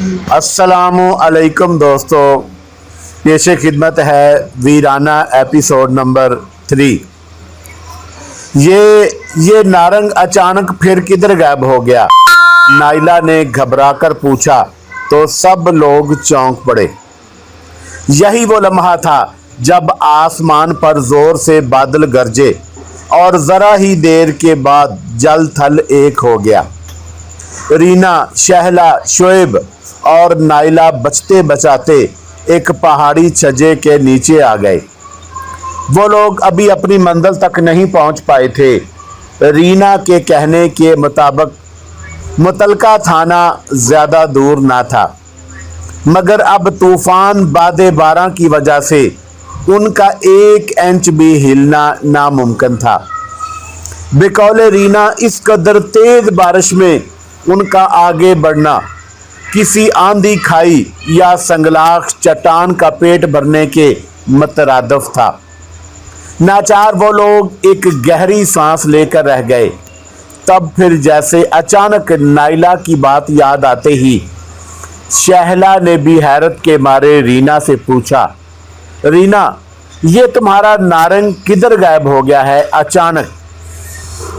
अस्सलामु अलैकुम दोस्तों, पेश खिदमत है वीराना एपिसोड नंबर 3। ये नारंग अचानक फिर किधर गायब हो गया? नाइला ने घबराकर पूछा तो सब लोग चौंक पड़े। यही वो लम्हा था जब आसमान पर जोर से बादल गरजे और जरा ही देर के बाद जल थल एक हो गया। रीना, शहला, शोएब और नाइला बचते बचाते एक पहाड़ी छज्जे के नीचे आ गए। वो लोग अभी अपनी मंजिल तक नहीं पहुंच पाए थे। रीना के कहने के मुताबिक मुतलका थाना ज़्यादा दूर ना था, मगर अब तूफान बादे बारां की वजह से उनका 1 इंच भी हिलना नामुमकिन था। बेकौले रीना, इस कदर तेज बारिश में उनका आगे बढ़ना किसी आंधी खाई या संगलाख चट्टान का पेट भरने के मतरादफ था। नाचार वो लोग एक गहरी सांस लेकर रह गए। तब फिर जैसे अचानक नाइला की बात याद आते ही शहला ने भी हैरत के मारे रीना से पूछा, रीना, ये तुम्हारा नारंग किधर गायब हो गया है अचानक?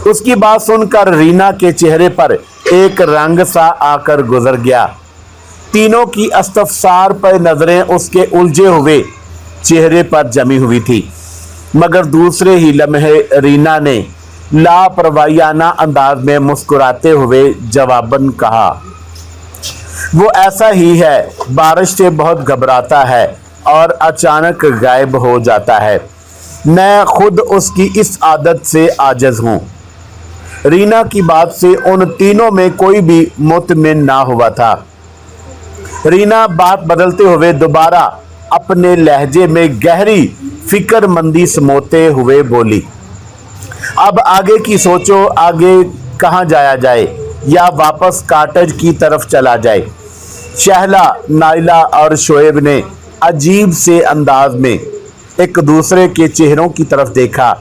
उसकी बात सुनकर रीना के चेहरे पर एक रंग सा आकर गुजर गया। तीनों की इस्तफसार पर नजरें उसके उलझे हुए चेहरे पर जमी हुई थी, मगर दूसरे ही लम्हे रीना ने लापरवाहियाना अंदाज में मुस्कुराते हुए जवाबन कहा, वो ऐसा ही है, बारिश से बहुत घबराता है और अचानक गायब हो जाता है। मैं खुद उसकी इस आदत से आजिज हूँ। रीना की बात से उन तीनों में कोई भी मुतमिन ना हुआ था। रीना बात बदलते हुए दोबारा अपने लहजे में गहरी फिक्रमंदी समोते हुए बोली, अब आगे की सोचो, आगे कहाँ जाया जाए या वापस कॉटेज की तरफ चला जाए? शहला, नाइला और शोएब ने अजीब से अंदाज में एक दूसरे के चेहरों की तरफ देखा।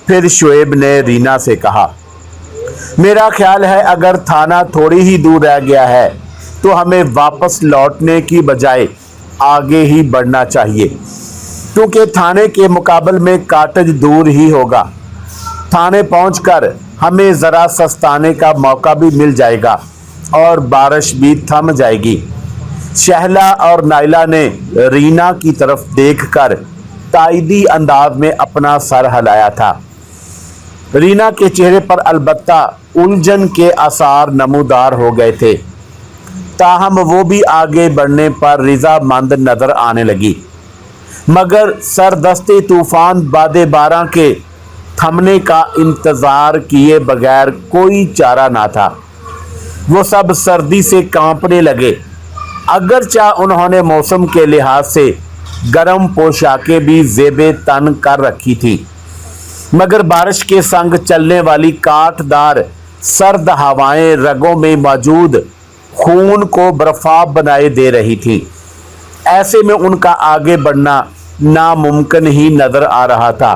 फिर शोएब ने रीना से कहा, मेरा ख्याल है अगर थाना थोड़ी ही दूर रह गया है तो हमें वापस लौटने की बजाय आगे ही बढ़ना चाहिए, क्योंकि थाने के मुकाबले में कॉटेज दूर ही होगा। थाने पहुंचकर हमें ज़रा सस्ताने का मौका भी मिल जाएगा और बारिश भी थम जाएगी। शहला और नाइला ने रीना की तरफ देखकर ताइदी अंदाज में अपना सर हिलाया था। रीना के चेहरे पर अलबत्ता उलझन के आसार नमूदार हो गए थे, ताहम वो भी आगे बढ़ने पर रिजामंद नजर आने लगी, मगर सरदस्ते तूफान बादे बारां के थमने का इंतजार किए बगैर कोई चारा ना था। वो सब सर्दी से कांपने लगे। अगरचा उन्होंने मौसम के लिहाज से गर्म पोशाकें भी ज़ेबे तन कर रखी थी, मगर बारिश के संग चलने वाली काटदार सर्द हवाएं रगों में मौजूद खून को बर्फाब बनाए दे रही थी। ऐसे में उनका आगे बढ़ना नामुमकिन ही नजर आ रहा था।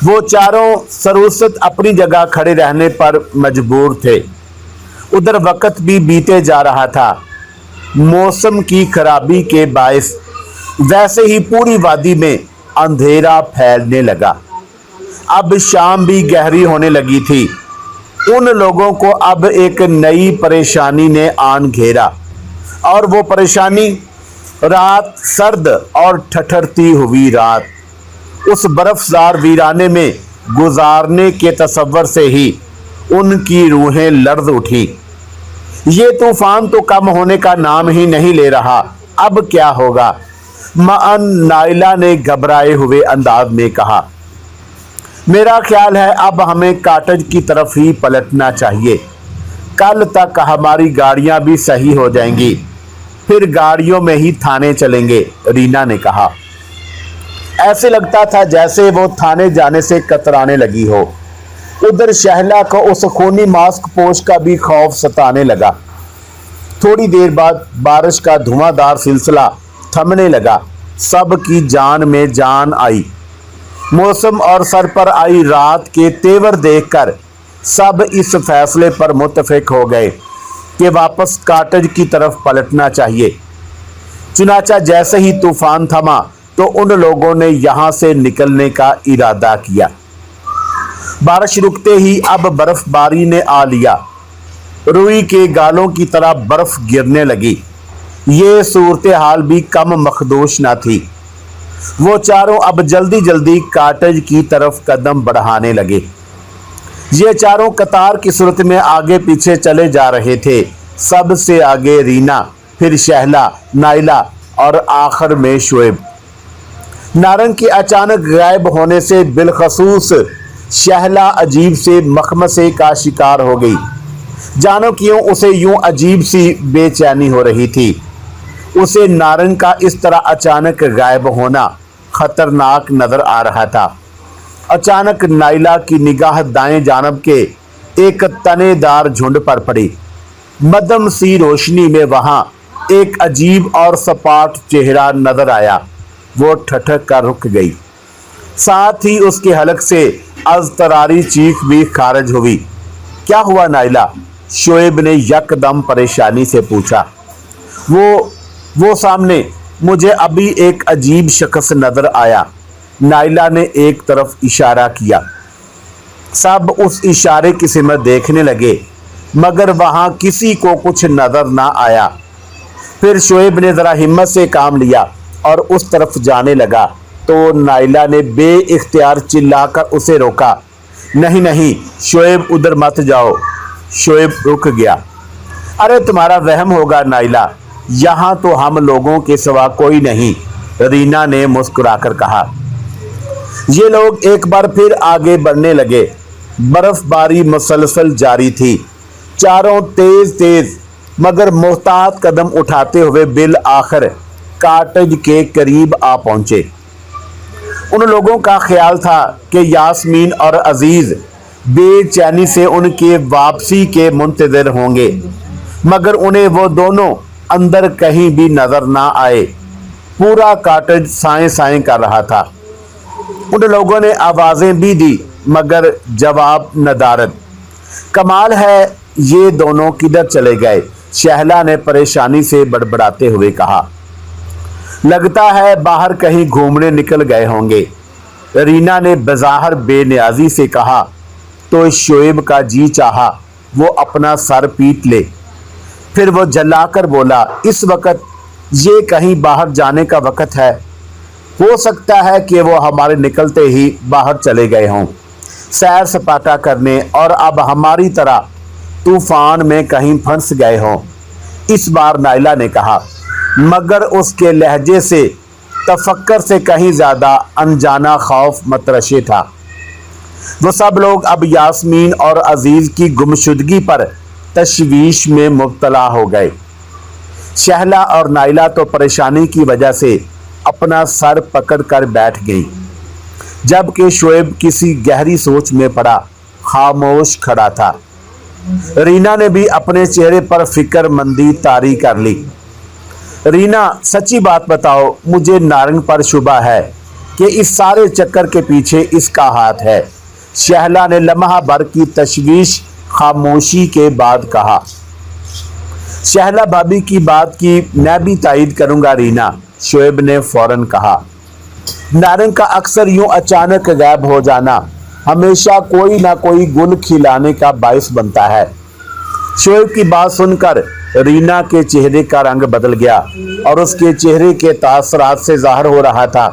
वो चारों सरूसत अपनी जगह खड़े रहने पर मजबूर थे। उधर वक्त भी बीते जा रहा था। मौसम की खराबी के बायस वैसे ही पूरी वादी में अंधेरा फैलने लगा। अब शाम भी गहरी होने लगी थी। उन लोगों को अब एक नई परेशानी ने आन घेरा, और वो परेशानी रात, सर्द और ठठरती हुई रात। उस बर्फज़ार वीराने में गुजारने के तसव्वुर से ही उनकी रूहें लर्ज़ उठी। ये तूफान तो कम होने का नाम ही नहीं ले रहा, अब क्या होगा? मअन, नाइला ने घबराए हुए अंदाज में कहा, मेरा ख्याल है अब हमें कॉटेज की तरफ ही पलटना चाहिए। कल तक हमारी गाड़ियां भी सही हो जाएंगी, फिर गाड़ियों में ही थाने चलेंगे, रीना ने कहा। ऐसे लगता था जैसे वो थाने जाने से कतराने लगी हो। उधर शहला को उस खूनी मास्क पोश का भी खौफ सताने लगा। थोड़ी देर बाद बारिश का धुआंधार सिलसिला थमने लगा। सब की जान में जान आई। मौसम और सर पर आई रात के तेवर देखकर सब इस फैसले पर मुत्तफिक हो गए कि वापस कॉटेज की तरफ पलटना चाहिए। चुनाचा जैसे ही तूफान थमा तो उन लोगों ने यहां से निकलने का इरादा किया। बारिश रुकते ही अब बर्फबारी ने आ लिया। रुई के गालों की तरह बर्फ गिरने लगी। ये सूरत हाल भी कम मखदूश न थी। वो चारों अब जल्दी जल्दी कॉटेज की तरफ कदम बढ़ाने लगे। ये चारों कतार की सूरत में आगे पीछे चले जा रहे थे। सबसे आगे रीना, फिर शहला, नाइला और आखिर में शोएब। नारंग के अचानक गायब होने से बिलखसूस शहला अजीब से मखमसे का शिकार हो गई। जानो क्यों उसे यूं अजीब सी बेचैनी हो रही थी। उसे नारंग का इस तरह अचानक गायब होना खतरनाक नजर आ रहा था। अचानक नाइला की निगाह दाएं जानब के एक तनेदार झुंड पर पड़ी। मध्यम सी रोशनी में वहां एक अजीब और सपाट चेहरा नजर आया। वो ठठक कर रुक गई। साथ ही उसके हलक से अजतरारी चीख भी खारिज हुई। क्या हुआ नाइला? शोएब ने यकदम परेशानी से पूछा। वो सामने मुझे अभी एक अजीब शख्स नजर आया। नाइला ने एक तरफ इशारा किया। सब उस इशारे की सिमत देखने लगे, मगर वहां किसी को कुछ नजर ना आया। फिर शोएब ने जरा हिम्मत से काम लिया और उस तरफ जाने लगा तो नाइला ने बेइख्तियार चिल्लाकर उसे रोका। नहीं नहीं शोएब, उधर मत जाओ। शोएब रुक गया। अरे तुम्हारा वहम होगा नाइला, यहाँ तो हम लोगों के सिवा कोई नहीं, रीना ने मुस्कुराकर कहा। ये लोग एक बार फिर आगे बढ़ने लगे। बर्फबारी मुसलसल जारी थी। चारों तेज तेज मगर मोहतात कदम उठाते हुए बिल आखिर कॉटेज के करीब आ पहुंचे। उन लोगों का ख्याल था कि यास्मीन और अजीज बेचैनी से उनके वापसी के मुंतजर होंगे, मगर उन्हें वो दोनों अंदर कहीं भी नजर ना आए। पूरा कॉटेज साएं साएं कर रहा था। उन लोगों ने आवाजें भी दी, मगर जवाब नदारद। कमाल है, ये दोनों किधर चले गए? शहला ने परेशानी से बड़बड़ाते हुए कहा। लगता है बाहर कहीं घूमने निकल गए होंगे, रीना ने बज़ाहिर बेनियाजी से कहा। तो शोएब का जी चाहा वो अपना सर पीट ले। फिर वो जलाकर बोला, इस वक्त ये कहीं बाहर जाने का वक्त है? हो सकता है कि वो हमारे निकलते ही बाहर चले गए हों, सैर सपाटा करने, और अब हमारी तरह तूफान में कहीं फंस गए हों। इस बार नाइला ने कहा, मगर उसके लहजे से तफक्कर से कहीं ज्यादा अनजाना खौफ मतरशे था। वो सब लोग अब यास्मीन और अजीज की गुमशुदगी पर तशवीश में मुब्तला हो गए। शहला और नाइला तो परेशानी की वजह से अपना सर पकड़ कर बैठ गई, जबकि शोएब किसी गहरी सोच में पड़ा खामोश खड़ा था। रीना ने भी अपने चेहरे पर फिक्रमंदी तारी कर ली। रीना, सच्ची बात बताओ, मुझे नारंग पर शुबा है कि इस सारे चक्कर के पीछे इसका हाथ है। शहला ने लम्हा भर की तशवीश खामोशी के बाद कहा। शहला भाभी की बात की मैं भी तायद करूंगा रीना, शोएब ने फौरन कहा। नारंग का अक्सर यूं अचानक गायब हो जाना हमेशा कोई ना कोई गुल खिलाने का बायस बनता है। शोएब की बात सुनकर रीना के चेहरे का रंग बदल गया और उसके चेहरे के तासरात से जाहिर हो रहा था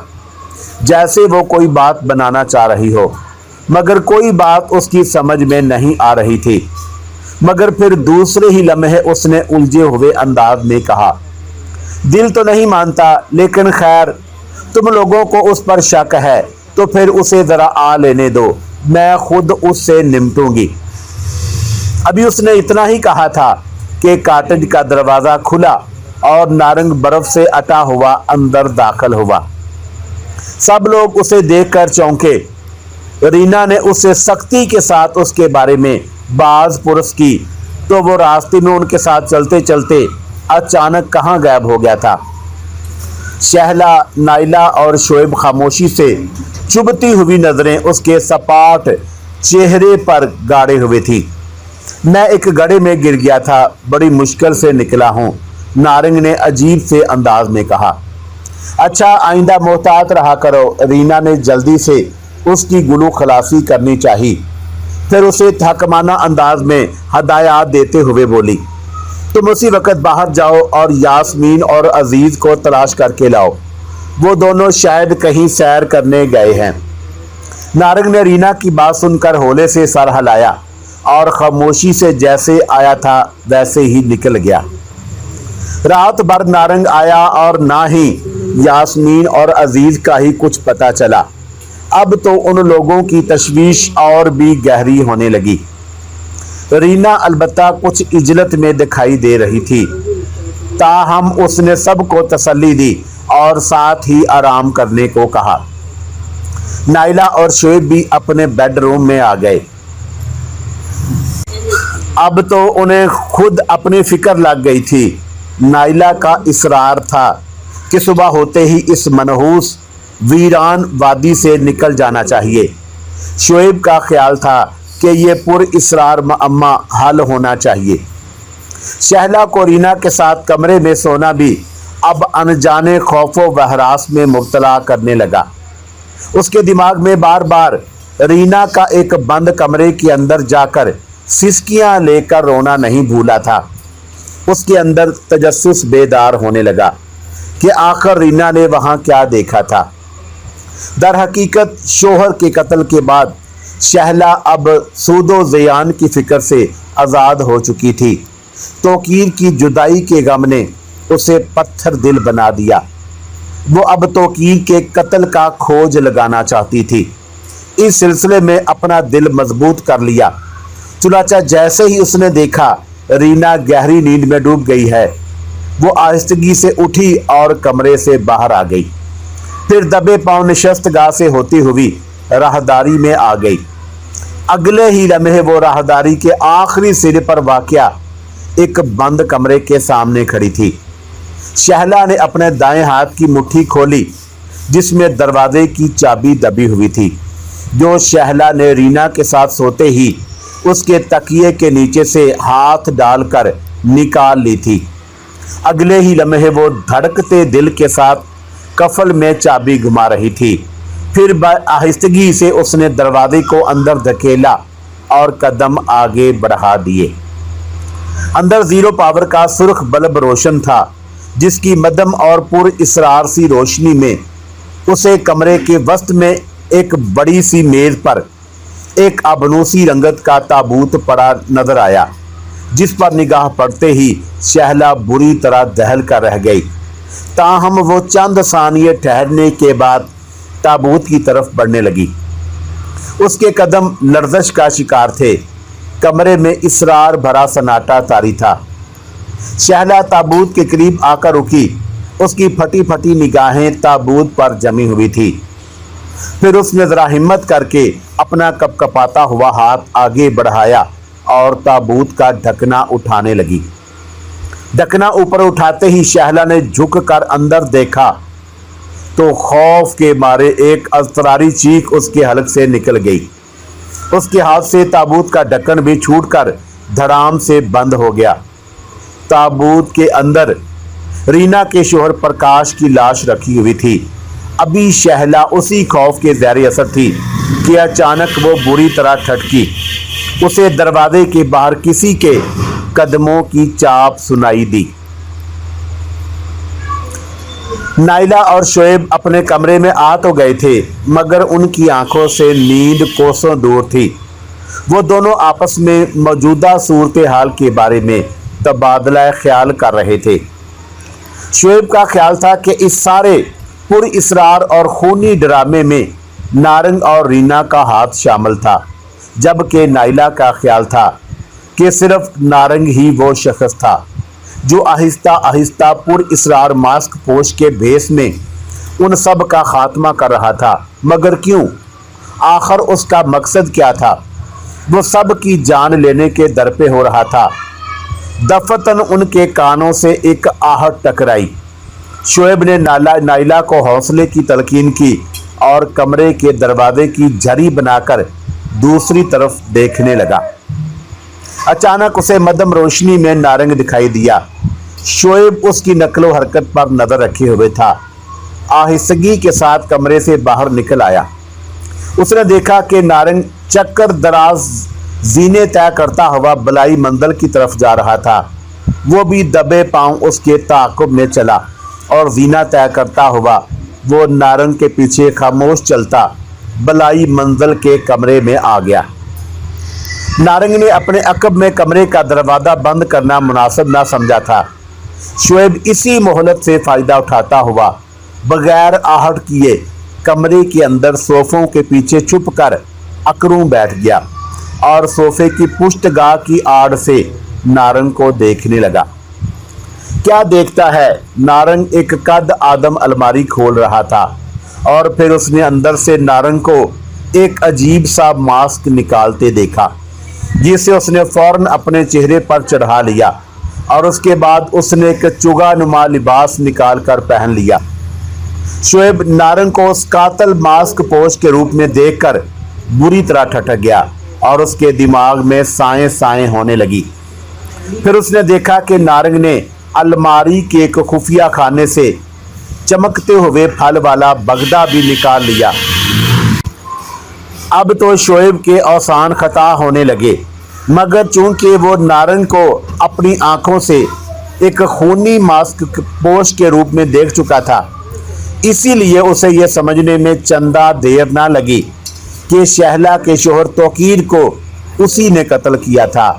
जैसे वो कोई बात बनाना चाह रही हो, मगर कोई बात उसकी समझ में नहीं आ रही थी। मगर फिर दूसरे ही लम्हे उसने उलझे हुए अंदाज में कहा, दिल तो नहीं मानता, लेकिन खैर तुम लोगों को उस पर शक है तो फिर उसे जरा आ लेने दो, मैं खुद उससे निपटूंगी। अभी उसने इतना ही कहा था कि कॉटेज का दरवाजा खुला और नारंग बर्फ से अटा हुआ अंदर दाखिल हुआ। सब लोग उसे देखकर चौंके। रीना ने उससे सख्ती के साथ उसके बारे में बाज पुरस की तो वो रास्ते में उनके साथ चलते चलते अचानक कहाँ गायब हो गया था। शहला, नाइला और शोएब खामोशी से चुभती हुई नजरें उसके सपाट चेहरे पर गाड़े हुए थी। मैं एक गड्ढे में गिर गया था, बड़ी मुश्किल से निकला हूँ, नारंग ने अजीब से अंदाज में कहा। अच्छा, आइंदा मोहतात रहा करो, रीना ने जल्दी से उसकी गुलू खलासी करनी चाहिए। फिर उसे थकमाना अंदाज में हदायत देते हुए बोली, तुम उसी वक्त बाहर जाओ और यास्मीन और अजीज को तलाश करके लाओ, वो दोनों शायद कहीं सैर करने गए हैं। नारंग ने रीना की बात सुनकर होले से सर हिलाया और खामोशी से जैसे आया था वैसे ही निकल गया। रात भर नारंग आया और ना ही यास्मीन और अजीज का ही कुछ पता चला। अब तो उन लोगों की तशवीश और भी गहरी होने लगी। रीना अलबत्ता कुछ इजलत में दिखाई दे रही थी, ताहम उसने सबको तसल्ली दी और साथ ही आराम करने को कहा। नाइला और शोएब भी अपने बेडरूम में आ गए। अब तो उन्हें खुद अपनी फिक्र लग गई थी। नाइला का इसरार था कि सुबह होते ही इस मनहूस वीरान वादी से निकल जाना चाहिए। शोएब का ख्याल था कि ये पुर इसरार मअम्मा हल होना चाहिए। शहला को रीना के साथ कमरे में सोना भी अब अनजाने खौफो वहरास में मुब्तला करने लगा। उसके दिमाग में बार बार रीना का एक बंद कमरे के अंदर जाकर सिसकियां लेकर रोना नहीं भूला था। उसके अंदर तजस्सुस बेदार होने लगा कि आखिर रीना ने वहां क्या देखा था। दर हकीकत शोहर के कत्ल के बाद शहला अब सूदो ज़ियान की फिक्र से आज़ाद हो चुकी थी। तोकीर की जुदाई के गम ने उसे पत्थर दिल बना दिया। वो अब तोकीर के कत्ल का खोज लगाना चाहती थी। इस सिलसिले में अपना दिल मजबूत कर लिया। चुनाचा जैसे ही उसने देखा रीना गहरी नींद में डूब गई है, वो आहिस्तगी से उठी और कमरे से बाहर आ गई। फिर दबे पांव नशस्तगाह से होती हुई राहदारी में आ गई। अगले ही लम्हे वो राहदारी के आखिरी सिरे पर वाक़या एक बंद कमरे के सामने खड़ी थी। शहला ने अपने दाएं हाथ की मुट्ठी खोली जिसमें दरवाजे की चाबी दबी हुई थी, जो शहला ने रीना के साथ सोते ही उसके तकिए के नीचे से हाथ डालकर निकाल ली थी। अगले ही लम्हे वो धड़कते दिल के साथ कफल में चाबी घुमा रही थी। फिर आहिस्तगी से उसने दरवाजे को अंदर धकेला और कदम आगे बढ़ा दिए। अंदर जीरो पावर का सुर्ख बल्ब रोशन था, जिसकी मदम और पुर इसरार सी रोशनी में उसे कमरे के वस्त में एक बड़ी सी मेज पर एक अबनूसी रंगत का ताबूत पड़ा नजर आया, जिस पर निगाह पड़ते ही शहला बुरी तरह दहल कर रह गई। ताहम वो चंद सानिये ठहरने के बाद ताबूत की तरफ बढ़ने लगी। उसके कदम लर्जश का शिकार थे। कमरे में इसरार भरा सन्नाटा तारी था। शहला ताबूत के करीब आकर रुकी। उसकी फटी फटी निगाहें ताबूत पर जमी हुई थी। फिर उसने जरा हिम्मत करके अपना कपकपाता हुआ हाथ आगे बढ़ाया और ताबूत का ढकना उठाने लगी। ढकना ऊपर उठाते ही शहला ने झुक कर अंदर देखा तो खौफ के मारे एक अजतरारी चीख उसके हलक से निकल गई। उसके हाथ से ताबूत का ढक्कन भी छूटकर धड़ाम से बंद हो गया। ताबूत के अंदर रीना के शोहर प्रकाश की लाश रखी हुई थी। अभी शहला उसी खौफ के ज़ेर असर थी कि अचानक वो बुरी तरह ठटकी। उसे दरवाजे के बाहर किसी के कदमों की चाप सुनाई दी। नाइला और शोएब अपने कमरे में आ तो गए थे, मगर उनकी आंखों से नींद कोसों दूर थी। वो दोनों आपस में मौजूदा सूरत हाल के बारे में तबादला ख्याल कर रहे थे। शोएब का ख्याल था कि इस सारे पुर इसरार और खूनी ड्रामे में नारंग और रीना का हाथ शामिल था, जबकि नाइला का ख्याल था कि सिर्फ नारंग ही वो शख्स था जो आहिस्ता आहिस्ता पुर इसरार मास्क पोश के भेस में उन सब का खात्मा कर रहा था। मगर क्यों? आखिर उसका मकसद क्या था? वो सब की जान लेने के दर पे हो रहा था। दफतन उनके कानों से एक आहट टकराई। शोएब ने नाइला को हौसले की तलकीन की और कमरे के दरवाजे की झरी बनाकर दूसरी तरफ देखने लगा। अचानक उसे मध्यम रोशनी में नारंग दिखाई दिया। शोएब उसकी नकलो हरकत पर नजर रखे हुए था। आहिस्तगी के साथ कमरे से बाहर निकल आया। उसने देखा कि नारंग चक्कर दराज जीने तय करता हुआ बलाई मंजिल की तरफ जा रहा था। वो भी दबे पांव उसके ताक़ुब में चला और जीना तय करता हुआ वो नारंग के पीछे खामोश चलता बलाई मंजिल के कमरे में आ गया। नारंग ने अपने अकब में कमरे का दरवाज़ा बंद करना मुनासिब ना समझा था। शोएब इसी मोहलत से फ़ायदा उठाता हुआ बगैर आहट किए कमरे के अंदर सोफ़ों के पीछे छुप कर अकड़ूं बैठ गया और सोफे की पुष्टगाह की आड़ से नारंग को देखने लगा। क्या देखता है, नारंग एक कद आदम अलमारी खोल रहा था और फिर उसने अंदर से नारंग को एक अजीब सा मास्क निकालते देखा, जिसे उसने फौरन अपने चेहरे पर चढ़ा लिया और उसके बाद उसने एक चुगानुमा लिबास निकाल कर पहन लिया। शोएब नारंग को उस कातल मास्क पोश के रूप में देखकर बुरी तरह ठठक गया और उसके दिमाग में साएं साएं होने लगी। फिर उसने देखा कि नारंग ने अलमारी के एक खुफिया खाने से चमकते हुए फल वाला बगदा भी निकाल लिया। अब तो शोएब के औसान खता होने लगे, मगर चूंकि वो नारंग को अपनी आंखों से एक खूनी मास्क पोश के रूप में देख चुका था, इसीलिए उसे यह समझने में चंदा देर ना लगी कि शहला के शोहर तौकीर को उसी ने कत्ल किया था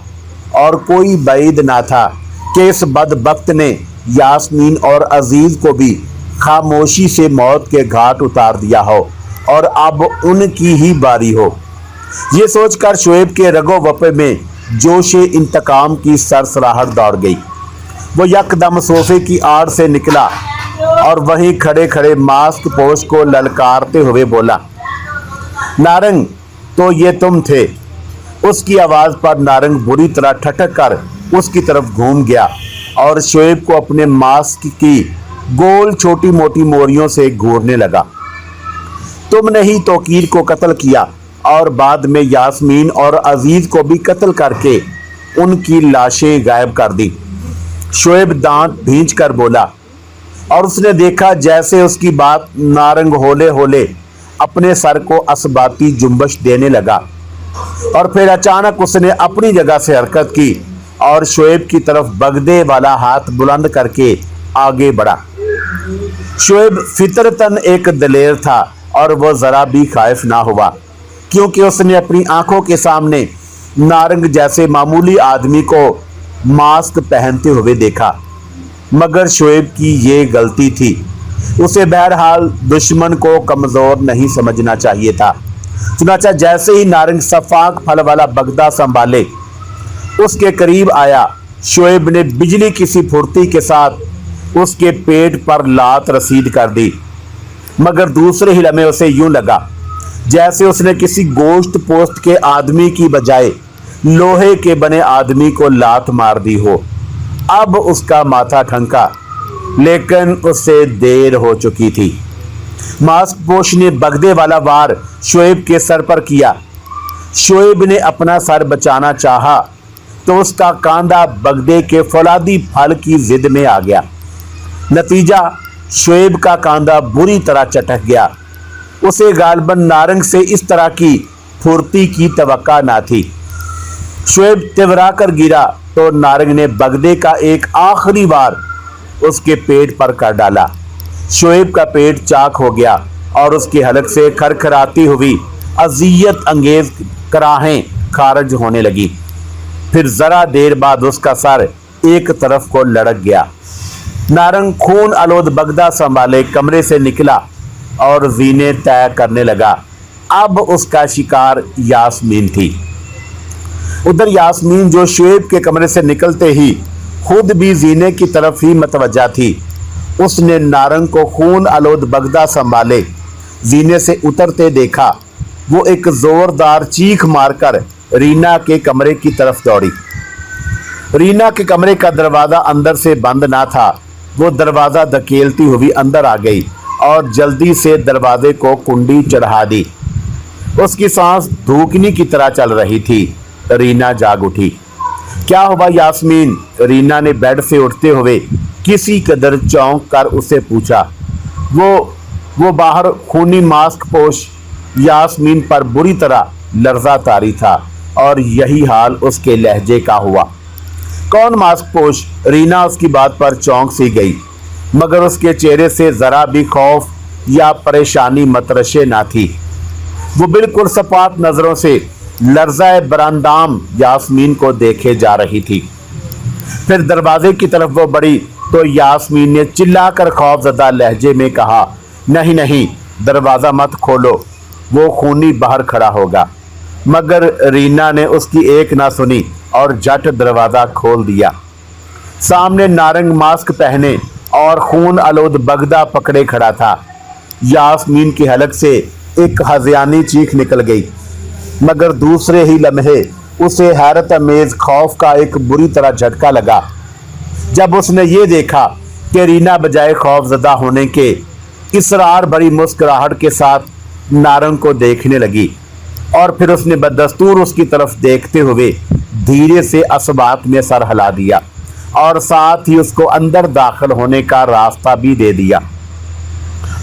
और कोई बैद ना था कि इस बदबख्त ने यास्मीन और अजीज को भी खामोशी से मौत के घाट उतार दिया हो और अब उनकी ही बारी हो। ये सोचकर शोएब के रगो वपे में जोश इंतकाम की सरसराहट दौड़ गई। वो यकदम सोफे की आड़ से निकला और वहीं खड़े खड़े मास्क पोश को ललकारते हुए बोला, नारंग, तो ये तुम थे। उसकी आवाज़ पर नारंग बुरी तरह ठटक कर उसकी तरफ घूम गया और शोएब को अपने मास्क की गोल छोटी मोटी मोरियों से घूरने लगा। तुमने ही तौकीर को कत्ल किया और बाद में यास्मीन और अजीज को भी कत्ल करके उनकी लाशें गायब कर दी। शोएब दांत भींच कर बोला और उसने देखा जैसे उसकी बात नारंग होले होले अपने सर को असबाती जुम्बश देने लगा और फिर अचानक उसने अपनी जगह से हरकत की और शोएब की तरफ बगदे वाला हाथ बुलंद करके आगे बढ़ा। शोएब फितरतन एक दलेर था और वह ज़रा भी खाइफ ना हुआ, क्योंकि उसने अपनी आंखों के सामने नारंग जैसे मामूली आदमी को मास्क पहनते हुए देखा। मगर शोएब की ये गलती थी। उसे बहरहाल दुश्मन को कमज़ोर नहीं समझना चाहिए था। चुनाचा जैसे ही नारंग सफाक फल वाला बगदा संभाले उसके करीब आया, शोएब ने बिजली की सी फुर्ती के साथ उसके पेट पर लात रसीद कर दी। मगर दूसरे ही लम्हे उसे यूं लगा जैसे उसने किसी गोश्त पोस्ट के आदमी की बजाय लोहे के बने आदमी को लात मार दी हो। अब उसका माथा ठनका, लेकिन उससे देर हो चुकी थी। मास्क पोश ने बगदे वाला वार शोएब के सर पर किया। शोएब ने अपना सर बचाना चाहा तो उसका कांधा बगदे के फौलादी फल की जिद में आ गया। नतीजा, शोएब का कांधा बुरी तरह चटक गया। उसे गालबन नारंग से इस तरह की फुर्ती की तवक्का ना थी। शोएब तिवरा कर गिरा तो नारंग ने बगदे का एक आखिरी वार उसके पेट पर कर डाला। शोएब का पेट चाक हो गया और उसकी हलक से खरखराती हुई अजियत अंगेज कराहें खारिज होने लगी। फिर जरा देर बाद उसका सर एक तरफ को लड़क गया। नारंग खून आलूद बगदा संभाले कमरे से निकला और जीने तय करने लगा। अब उसका शिकार यास्मीन थी। उधर यास्मीन, जो शोएब के कमरे से निकलते ही खुद भी जीने की तरफ ही मतवज्जा थी, उसने नारंग को खून आलूद बगदा संभाले जीने से उतरते देखा। वो एक जोरदार चीख मारकर रीना के कमरे की तरफ दौड़ी। रीना के कमरे का दरवाज़ा अंदर से बंद ना था। वो दरवाज़ा धकेलती हुई अंदर आ गई और जल्दी से दरवाजे को कुंडी चढ़ा दी। उसकी सांस धूकनी की तरह चल रही थी। रीना जाग उठी। क्या हुआ यास्मीन? रीना ने बेड से उठते हुए किसी कदर चौंक कर उससे पूछा। वो बाहर खूनी मास्क पोश यास्मीन पर बुरी तरह लर्जा तारी था और यही हाल उसके लहजे का हुआ। कौन मास्क पोश? रीना उसकी बात पर चौंक सी गई, मगर उसके चेहरे से जरा भी खौफ या परेशानी मतरशे ना थी। वो बिल्कुल सपाट नजरों से लर्ज़ाए बरांदाम यास्मीन को देखे जा रही थी। फिर दरवाजे की तरफ वो बढ़ी तो यास्मीन ने चिल्लाकर खौफजदा लहजे में कहा, नहीं नहीं, दरवाज़ा मत खोलो, वो खूनी बाहर खड़ा होगा। मगर रीना ने उसकी एक ना सुनी और झट दरवाज़ा खोल दिया। सामने नारंग मास्क पहने और खून आलूद बगदा पकड़े खड़ा था। यास्मीन की हलक से एक हज़ियानी चीख निकल गई, मगर दूसरे ही लम्हे उसे हैरत अमेज खौफ का एक बुरी तरह झटका लगा जब उसने ये देखा कि रीना बजाय खौफजदा होने के इसरार भरी मुस्कुराहट के साथ नारंग को देखने लगी। और फिर उसने बदस्तूर उसकी तरफ देखते हुए धीरे से असबात में सर हिला दिया और साथ ही उसको अंदर दाखिल होने का रास्ता भी दे दिया।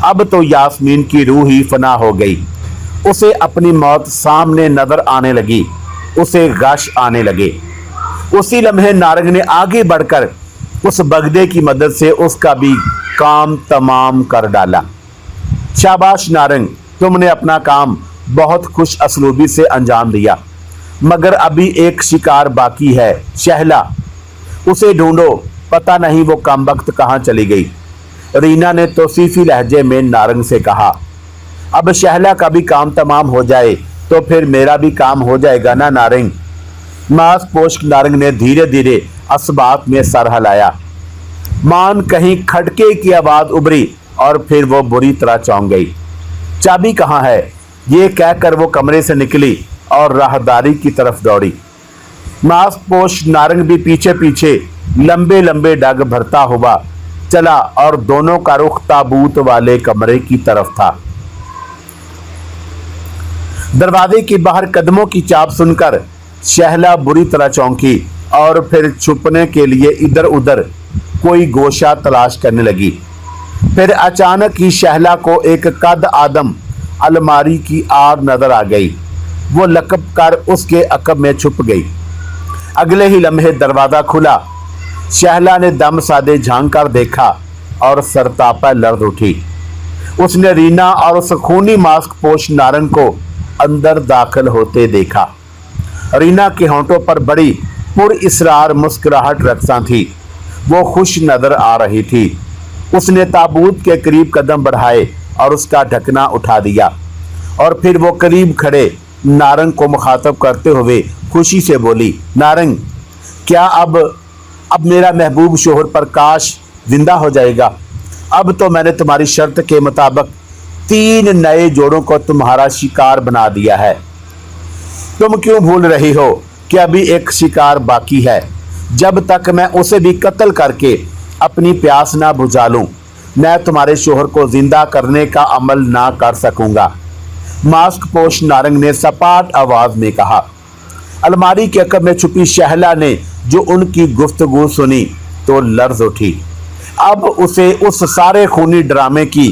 अब तो यास्मीन की रूह ही फना हो गई। उसे अपनी मौत सामने नजर आने लगी, उसे गश आने लगे। उसी लम्हे नारंग ने आगे बढ़कर उस बगदे की मदद से उसका भी काम तमाम कर डाला। शाबाश नारंग, तुमने अपना काम बहुत खुश असलूबी से अंजाम दिया, मगर अभी एक शिकार बाकी है, शहला। उसे ढूंढो, पता नहीं वो कमबख्त कहाँ चली गई। रीना ने तौसीफी लहजे में नारंग से कहा। अब शहला का भी काम तमाम हो जाए तो फिर मेरा भी काम हो जाएगा ना नारंग। मास्क पोश नारंग ने धीरे धीरे असबात में सर हिलाया। मान कहीं खटके की आवाज उभरी और फिर वो बुरी तरह चौंक गई। चाबी कहाँ है? ये कहकर वो कमरे से निकली और राहदारी की तरफ दौड़ी। मास्क पोश नारंग भी पीछे पीछे लंबे लंबे डग भरता हुआ चला और दोनों का रुख ताबूत वाले कमरे की तरफ था। दरवाजे के बाहर कदमों की चाप सुनकर शहला बुरी तरह चौंकी और फिर छुपने के लिए इधर उधर कोई गोशा तलाश करने लगी। फिर अचानक ही शहला को एक कद आदम अलमारी की आड़ नजर आ गई। वो लकब कर उसके अकब में छुप गई। अगले ही लम्हे दरवाजा खुला। शहला ने दम सादे झांक कर देखा और सरतापा लर्ज उठी। उसने रीना और उस खूनी मास्क पोश नारंग को अंदर दाखिल होते देखा। रीना के होंठों पर बड़ी पुरइसरार मुस्कुराहट रक्सा थी। वो खुश नजर आ रही थी। उसने ताबूत के करीब कदम बढ़ाए और उसका ढकना उठा दिया और फिर वो करीब खड़े नारंग को मुखातब करते हुए खुशी से बोली, नारंग, क्या अब मेरा महबूब शोहर प्रकाश जिंदा हो जाएगा? अब तो मैंने तुम्हारी शर्त के मुताबिक 3 नए जोड़ों को तुम्हारा शिकार बना दिया है। तुम क्यों भूल रही हो कि अभी एक शिकार बाकी है? जब तक मैं उसे भी कत्ल करके अपनी प्यास ना बुझा लूं, मैं तुम्हारे शोहर को जिंदा करने का अमल ना कर सकूंगा। मास्क पोश नारंग ने सपाट आवाज में कहा। अलमारी के अकब में छुपी शहला ने जो उनकी गुफ्तगू सुनी तो लर्ज उठी। अब उसे उस सारे खूनी ड्रामे की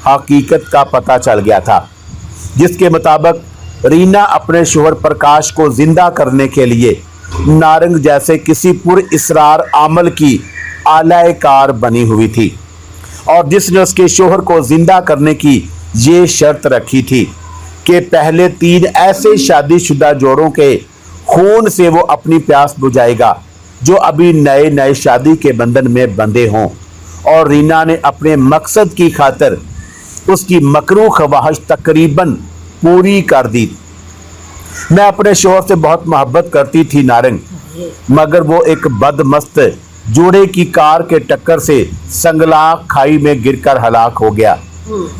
हकीकत का पता चल गया था, जिसके मुताबिक रीना अपने शोहर प्रकाश को जिंदा करने के लिए नारंग जैसे किसी पुरइसरार आमल की आलाए कार बनी हुई थी और जिसने उसके शोहर को जिंदा करने की ये शर्त रखी थी कि पहले 3 ऐसे शादीशुदा जोड़ों के खून से वो अपनी प्यास बुझाएगा जो अभी नए नए शादी के बंधन में बंधे हों। और रीना ने अपने मकसद की खातिर उसकी मकरू ख्वाहिश तकरीबन पूरी कर दी। मैं अपने शोहर से बहुत मोहब्बत करती थी नारंग, मगर वो एक बदमस्त जोड़े की कार के टक्कर से संगलाख खाई में गिरकर हलाक हो गया।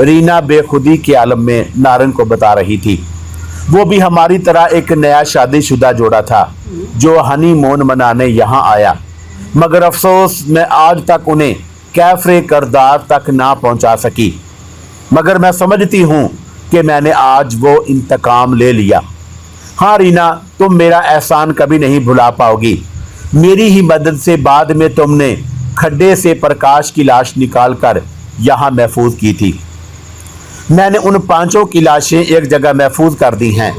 रीना बेखुदी के आलम में नारंग को बता रही थी। वो भी हमारी तरह एक नया शादीशुदा जोड़ा था जो हनीमून मनाने यहाँ आया, मगर अफसोस मैं आज तक उन्हें कैफरे करदार तक ना पहुँचा सकी। मगर मैं समझती हूँ कि मैंने आज वो इंतकाम ले लिया। हाँ रीना, तुम मेरा एहसान कभी नहीं भुला पाओगी। मेरी ही मदद से बाद में तुमने खड्डे से प्रकाश की लाश निकालकर यहाँ महफूज की थी। मैंने उन पांचों की लाशें एक जगह महफूज कर दी हैं।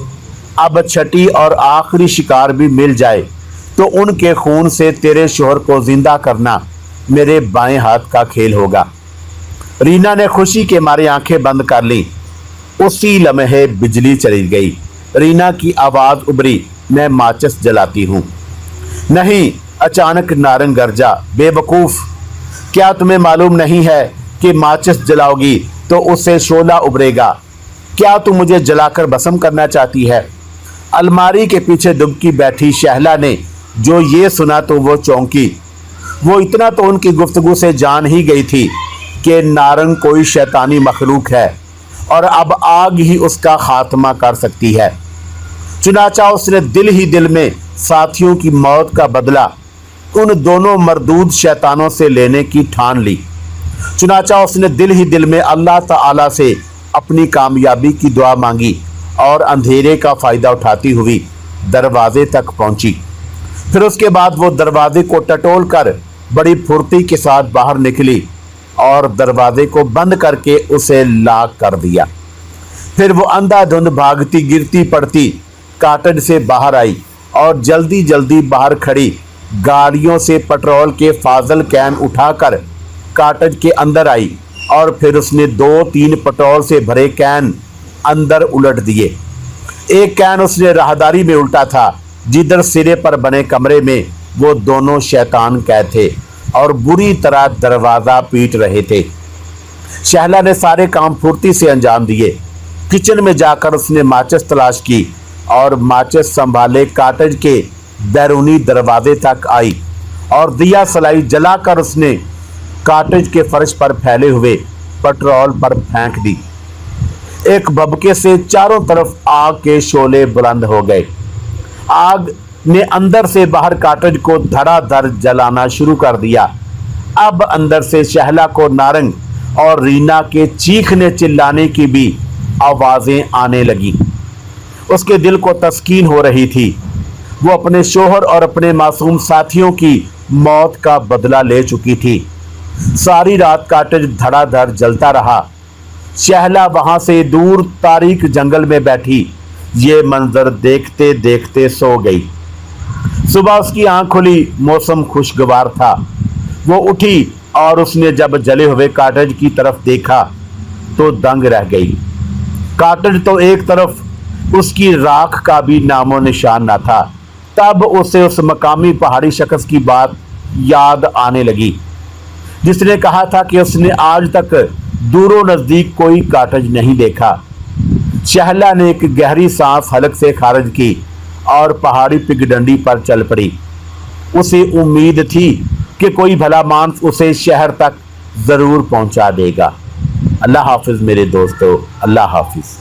अब छठी और आखिरी शिकार भी मिल जाए तो उनके खून से तेरे शोहर को जिंदा करना मेरे बाएं हाथ का खेल होगा। रीना ने खुशी के मारे आंखें बंद कर ली। उसी लम्हे बिजली चली गई। रीना की आवाज उभरी, मैं माचिस जलाती हूँ। नहीं, अचानक नारंग गरजा, बेवकूफ, क्या तुम्हें मालूम नहीं है कि माचिस जलाओगी तो उससे शोला उभरेगा? क्या तुम मुझे जलाकर भस्म करना चाहती है? अलमारी के पीछे दुबकी बैठी शहला ने जो ये सुना तो वो चौंकी। वो इतना तो उनकी गुफ्तगू से जान ही गई थी कि नारंग कोई शैतानी मखलूक है और अब आग ही उसका खात्मा कर सकती है। चुनाचा उसने दिल ही दिल में साथियों की मौत का बदला उन दोनों मरदूद शैतानों से लेने की ठान ली। चुनाचा उसने दिल ही दिल में अल्लाह ताला से अपनी कामयाबी की दुआ मांगी और अंधेरे का फ़ायदा उठाती हुई दरवाजे तक पहुंची। फिर उसके बाद वो दरवाजे को टटोल कर बड़ी फुर्ती के साथ बाहर निकली और दरवाजे को बंद करके उसे लॉक कर दिया। फिर वो अंधाधुंध भागती गिरती पड़ती काटज से बाहर आई और जल्दी जल्दी बाहर खड़ी गाड़ियों से पेट्रोल के फाजल कैन उठाकर काटज के अंदर आई और फिर उसने 2-3 पेट्रोल से भरे कैन अंदर उलट दिए। एक कैन उसने राहदारी में उल्टा था जिधर सिरे पर बने कमरे में वो दोनों शैतान कैद थे और बुरी तरह दरवाज़ा पीट रहे थे। शहला ने सारे काम फुर्ती से अंजाम दिए। किचन में जाकर उसने माचिस तलाश की और माचिस संभाले काटज के बैरूनी दरवाजे तक आई और दिया सलाई जलाकर उसने काटज के फर्श पर फैले हुए पेट्रोल पर फेंक दी। एक भभके से चारों तरफ आग के शोले बुलंद हो गए। आग ने अंदर से बाहर काटज को धड़ाधड़ जलाना शुरू कर दिया। अब अंदर से शहला को नारंग और रीना के चीखने चिल्लाने की भी आवाजें आने लगी। उसके दिल को तस्कीन हो रही थी। वो अपने शोहर और अपने मासूम साथियों की मौत का बदला ले चुकी थी। सारी रात काटज धड़ाधड़ जलता रहा। शहला वहां से दूर तारीक जंगल में बैठी ये मंजर देखते देखते सो गई। सुबह उसकी आंख खुली, मौसम खुशगवार था। वो उठी और उसने जब जले हुए काटज की तरफ देखा तो दंग रह गई। काटज तो एक तरफ, उसकी राख का भी नामो निशान न था। तब उसे उस मकामी पहाड़ी शख्स की बात याद आने लगी जिसने कहा था कि उसने आज तक दूरों नजदीक कोई काटज नहीं देखा। शहला ने एक गहरी सांस हलक से खारिज की और पहाड़ी पिगडंडी पर चल पड़ी। उसे उम्मीद थी कि कोई भला मानस उसे शहर तक जरूर पहुंचा देगा। अल्लाह हाफिज मेरे दोस्तों, अल्लाह हाफिज।